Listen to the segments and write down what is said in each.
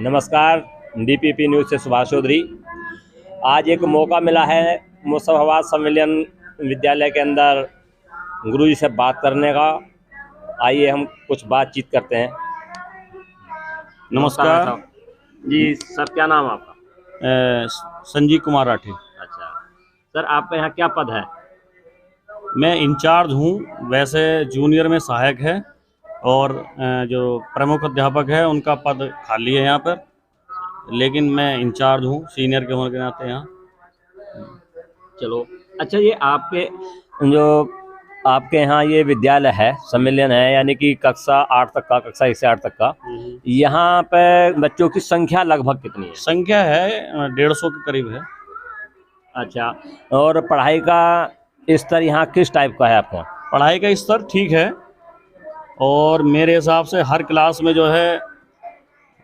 नमस्कार। DPP news से सुभाष चौधरी। आज एक मौका मिला है मुसहवात सम्मेलन विद्यालय के अंदर गुरुजी से बात करने का। आइए हम कुछ बातचीत करते हैं। नमस्कार जी सर, क्या नाम है आपका? संजीव कुमार राठी। अच्छा सर, आपका यहाँ क्या पद है? मैं इंचार्ज हूँ। वैसे जूनियर में सहायक है और जो प्रमुख अध्यापक है उनका पद खाली है यहाँ पर, लेकिन मैं इंचार्ज हूँ सीनियर के होने के नाते यहाँ। चलो अच्छा, ये आपके यहाँ ये विद्यालय है, सम्मेलन है, यानी कि कक्षा 8 तक का, कक्षा 1 से 8 तक का। यहाँ पे बच्चों की संख्या लगभग कितनी है? संख्या है 150 के करीब है। अच्छा, और पढ़ाई का स्तर यहाँ किस टाइप का है आपके यहाँ? पढ़ाई का स्तर ठीक है और मेरे हिसाब से हर क्लास में जो है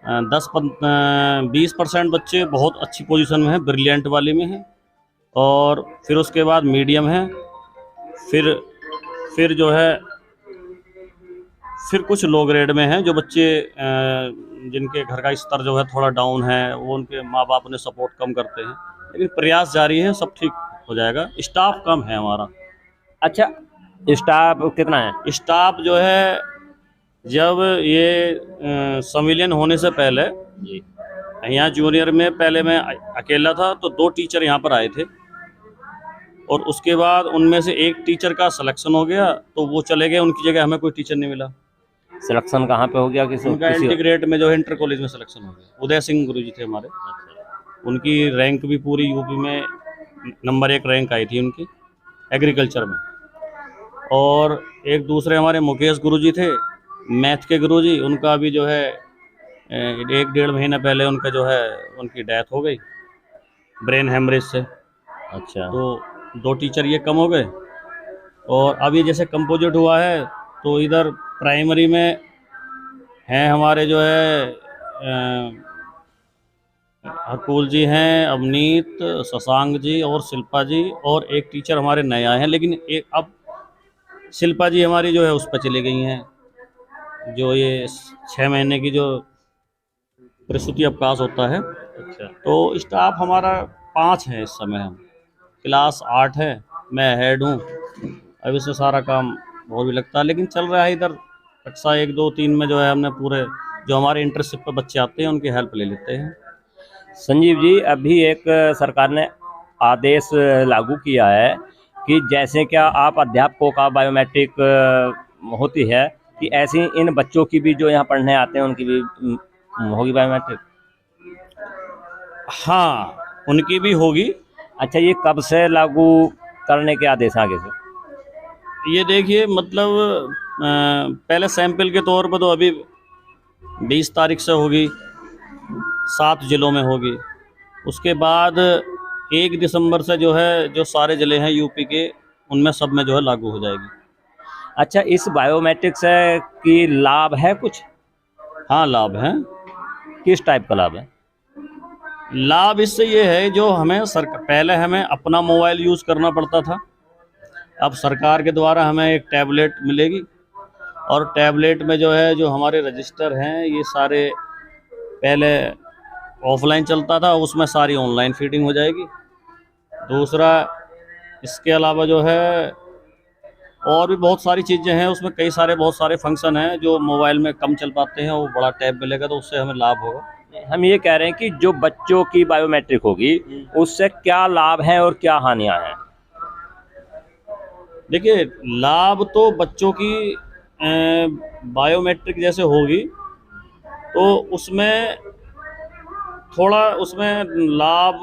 20% बच्चे बहुत अच्छी पोजीशन में हैं, ब्रिलियंट वाले में हैं, और फिर उसके बाद मीडियम है, फिर जो है फिर कुछ लो ग्रेड में हैं जो बच्चे जिनके घर का स्तर जो है थोड़ा डाउन है, वो उनके माँ बाप उन्हें सपोर्ट कम करते हैं, लेकिन प्रयास जारी है, सब ठीक हो जाएगा। स्टाफ कम है हमारा। अच्छा, स्टाफ कितना है? स्टाफ जो है, जब ये सम्मेलन होने से पहले जी यहाँ जूनियर में पहले मैं अकेला था, तो 2 टीचर यहाँ पर आए थे, और उसके बाद उनमें से एक टीचर का सिलेक्शन हो गया तो वो चले गए, उनकी जगह हमें कोई टीचर नहीं मिला। सिलेक्शन कहाँ पे हो गया? उनका इंटीग्रेट में जो है इंटर कॉलेज में सिलेक्शन हो गया। उदय सिंह गुरुजी थे हमारे। उनकी रैंक भी पूरी यूपी में नंबर 1 रैंक आई थी उनकी एग्रीकल्चर में। और एक दूसरे हमारे मुकेश गुरुजी थे, मैथ के गुरुजी, उनका भी जो है 1-1.5 महीना पहले उनका जो है उनकी डेथ हो गई ब्रेन हेमरेज से। अच्छा, तो 2 टीचर ये कम हो गए। और अभी जैसे कंपोजिट हुआ है तो इधर प्राइमरी में हैं हमारे जो है हरकुल जी हैं, अवनीत, शशांक जी और शिल्पा जी, और एक टीचर हमारे नए आए हैं, लेकिन एक अब शिल्पा जी हमारी जो है उस पर चली गई हैं, जो ये 6 महीने की जो प्रसूति अवकाश होता है। अच्छा, तो स्टाफ हमारा 5 है इस समय। हम क्लास 8 है, मैं हेड हूँ। अब इससे सारा काम बहुत भी लगता है, लेकिन चल रहा है। इधर कक्षा 1, 2, 3 में जो है हमने पूरे जो हमारे इंटर्नशिप पर बच्चे आते हैं उनकी हेल्प ले लेते हैं। संजीव जी, अभी एक सरकार ने आदेश लागू किया है कि जैसे क्या आप अध्यापकों का बायोमेट्रिक होती है, कि ऐसे ही इन बच्चों की भी जो यहाँ पढ़ने आते हैं उनकी भी होगी बायोमेट्रिक। हाँ, उनकी भी होगी। अच्छा, ये कब से लागू करने के आदेश आगे से? ये देखिए, मतलब पहले सैंपल के तौर पर तो अभी 20 तारीख से होगी, 7 जिलों में होगी। उसके बाद 1 दिसंबर से जो है जो सारे ज़िले हैं यूपी के, उनमें सब में जो है लागू हो जाएगी। अच्छा, इस बायोमेट्रिक से की लाभ है कुछ? हाँ, लाभ है। किस टाइप का लाभ है? लाभ इससे ये है, जो हमें पहले हमें अपना मोबाइल यूज़ करना पड़ता था, अब सरकार के द्वारा हमें एक टैबलेट मिलेगी, और टैबलेट में जो है जो हमारे रजिस्टर हैं ये सारे, पहले ऑफलाइन चलता था, उसमें सारी ऑनलाइन फीडिंग हो जाएगी। दूसरा, इसके अलावा जो है और भी बहुत सारी चीज़ें हैं, उसमें बहुत सारे फंक्शन हैं जो मोबाइल में कम चल पाते हैं, वो बड़ा टैब मिलेगा तो उससे हमें लाभ होगा। हम ये कह रहे हैं कि जो बच्चों की बायोमेट्रिक होगी उससे क्या लाभ है और क्या हानियां हैं? देखिए, लाभ तो बच्चों की बायोमेट्रिक जैसे होगी तो उसमें थोड़ा उसमें लाभ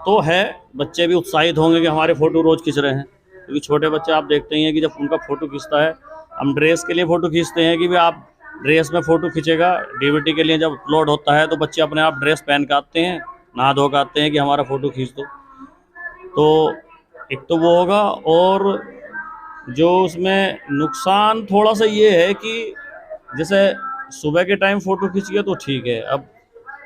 तो है। बच्चे भी उत्साहित होंगे कि हमारे फ़ोटो रोज़ खींच रहे हैं, क्योंकि छोटे बच्चे आप देखते ही हैं कि जब उनका फ़ोटो खींचता है, हम ड्रेस के लिए फ़ोटो खींचते हैं कि भाई आप ड्रेस में फ़ोटो खींचेगा, डीवीडी के लिए जब अपलोड होता है तो बच्चे अपने आप ड्रेस पहन के आते हैं, नहा धो के आते हैं कि हमारा फ़ोटो खींच दो। तो एक तो वो होगा, और जो उसमें नुकसान थोड़ा सा ये है कि जैसे सुबह के टाइम फ़ोटो खींच गया तो ठीक है, अब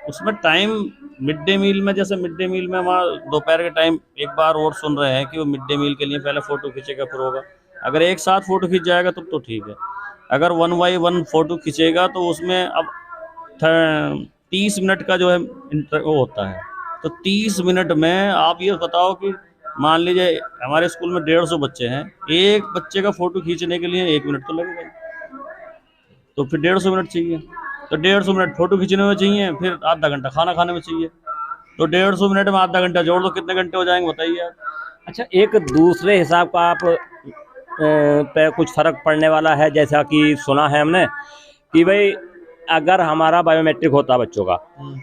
उसमें टाइम मिड डे मील में, जैसे मिड डे मील में वहाँ दोपहर के टाइम एक बार और सुन रहे हैं कि वो मिड डे मील के लिए पहले फ़ोटो खींचेगा फिर होगा। अगर एक साथ फ़ोटो खींच जाएगा तो ठीक है। अगर 1 बाई 1 फ़ोटो खींचेगा तो उसमें अब 30 मिनट का जो है वो होता है। तो 30 मिनट में आप ये बताओ कि मान लीजिए हमारे स्कूल में 150 बच्चे हैं, एक बच्चे का फ़ोटो खींचने के लिए 1 मिनट तो लगेगा ही। तो फिर 150 मिनट चाहिए, तो 150 मिनट फ़ोटो खींचने में चाहिए, फिर आधा घंटा खाना खाने में चाहिए। तो 150 मिनट में आधा घंटा जोड़ दो, कितने घंटे हो जाएंगे बताइए आप। अच्छा, एक दूसरे हिसाब का आप पे कुछ फ़र्क पड़ने वाला है, जैसा कि सुना है हमने कि भाई अगर हमारा बायोमेट्रिक होता बच्चों का,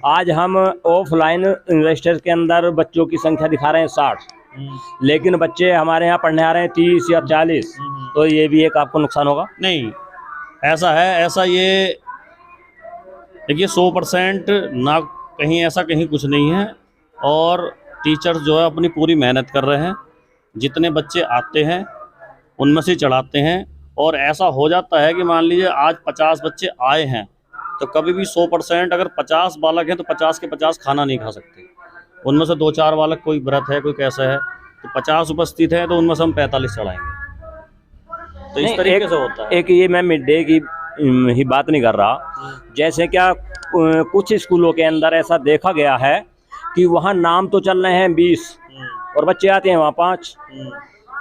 आज हम ऑफलाइन रजिस्टर के अंदर बच्चों की संख्या दिखा रहे हैं 60, लेकिन बच्चे हमारे यहाँ पढ़ने आ रहे हैं 30 या 40, तो ये भी एक आपको नुकसान होगा? नहीं, ऐसा है, ऐसा ये देखिए 100% ना, कहीं ऐसा कहीं कुछ नहीं है। और टीचर्स जो है अपनी पूरी मेहनत कर रहे हैं, जितने बच्चे आते हैं उनमें से चढ़ाते हैं। और ऐसा हो जाता है कि मान लीजिए आज 50 बच्चे आए हैं, तो कभी भी 100% अगर 50 बालक हैं तो 50 के 50 खाना नहीं खा सकते। उनमें से 2-4 बालक, कोई व्रत है, कोई कैसा है, तो 50 उपस्थित है तो उनमें से हम 45 चढ़ाएंगे। तो इस तरीके से होता है। एक ये मैं मिड डे की ही बात नहीं कर रहा, जैसे क्या कुछ स्कूलों के अंदर ऐसा देखा गया है कि वहाँ नाम तो चल रहे हैं 20 और बच्चे आते हैं वहाँ 5,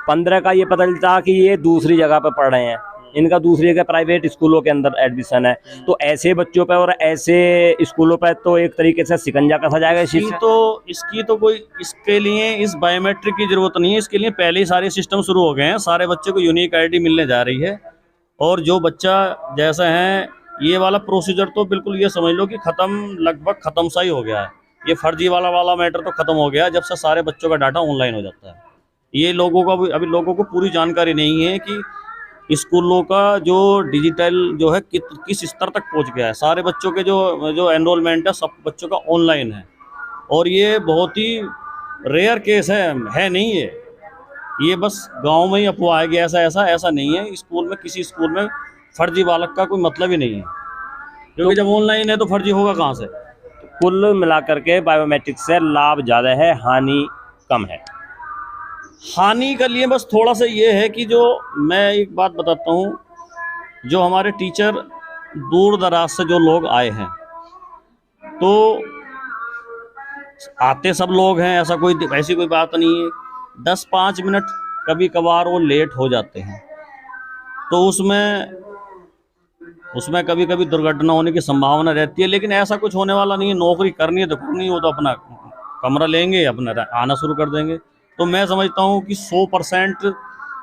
15 का ये पता चलता कि ये दूसरी जगह पर पढ़ रहे हैं, इनका दूसरी जगह प्राइवेट स्कूलों के अंदर एडमिशन है। तो ऐसे बच्चों पे और ऐसे स्कूलों पे तो एक तरीके से शिकंजा कसा जाएगा इस चीज़ से। इसकी तो कोई, इसके लिए इस बायोमेट्रिक की जरूरत नहीं है। इसके लिए पहले ही सारे सिस्टम शुरू हो गए हैं, सारे बच्चों को यूनिक आईडी मिलने जा रही है। और जो बच्चा जैसा है, ये वाला प्रोसीजर तो बिल्कुल ये समझ लो कि ख़त्म, लगभग ख़त्म सा ही हो गया है। ये फर्जी वाला मैटर तो ख़त्म हो गया जब से सारे बच्चों का डाटा ऑनलाइन हो जाता है। ये लोगों का भी, अभी लोगों को पूरी जानकारी नहीं है कि स्कूलों का जो डिजिटल जो है किस स्तर तक पहुंच गया है। सारे बच्चों के जो एनरोलमेंट है, सब बच्चों का ऑनलाइन है। और ये बहुत ही रेयर केस है नहीं ये बस गांव में ही अफवाह है कि ऐसा नहीं है। स्कूल में, किसी स्कूल में फर्जी बालक का कोई मतलब ही नहीं है, क्योंकि जब ऑनलाइन है तो फर्जी होगा कहाँ से। कुल मिलाकर के बायोमेट्रिक से लाभ ज़्यादा है, हानि कम है। हानि के लिए बस थोड़ा सा ये है कि जो मैं एक बात बताता हूँ, जो हमारे टीचर दूर दराज से जो लोग आए हैं, तो आते सब लोग हैं, ऐसी कोई बात नहीं है। 10-5 मिनट कभी कभार वो लेट हो जाते हैं, तो उसमें कभी कभी दुर्घटना होने की संभावना रहती है। लेकिन ऐसा कुछ होने वाला नहीं है। नौकरी करनी है तो करनी है, वो तो अपना कमरा लेंगे, अपना आना शुरू कर देंगे। तो मैं समझता हूँ कि 100%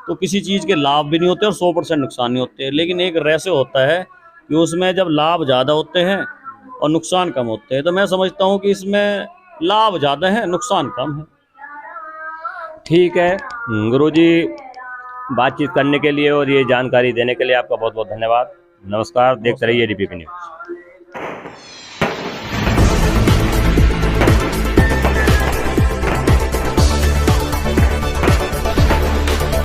तो किसी चीज़ के लाभ भी नहीं होते और 100% नुकसान नहीं होते। लेकिन एक रेशो होता है कि उसमें जब लाभ ज़्यादा होते हैं और नुकसान कम होते हैं, तो मैं समझता हूँ कि इसमें लाभ ज़्यादा है, नुकसान कम है। ठीक है गुरुजी, बातचीत करने के लिए और ये जानकारी देने के लिए आपका बहुत बहुत धन्यवाद। नमस्कार, देखते रहिए डीपीपी न्यूज़।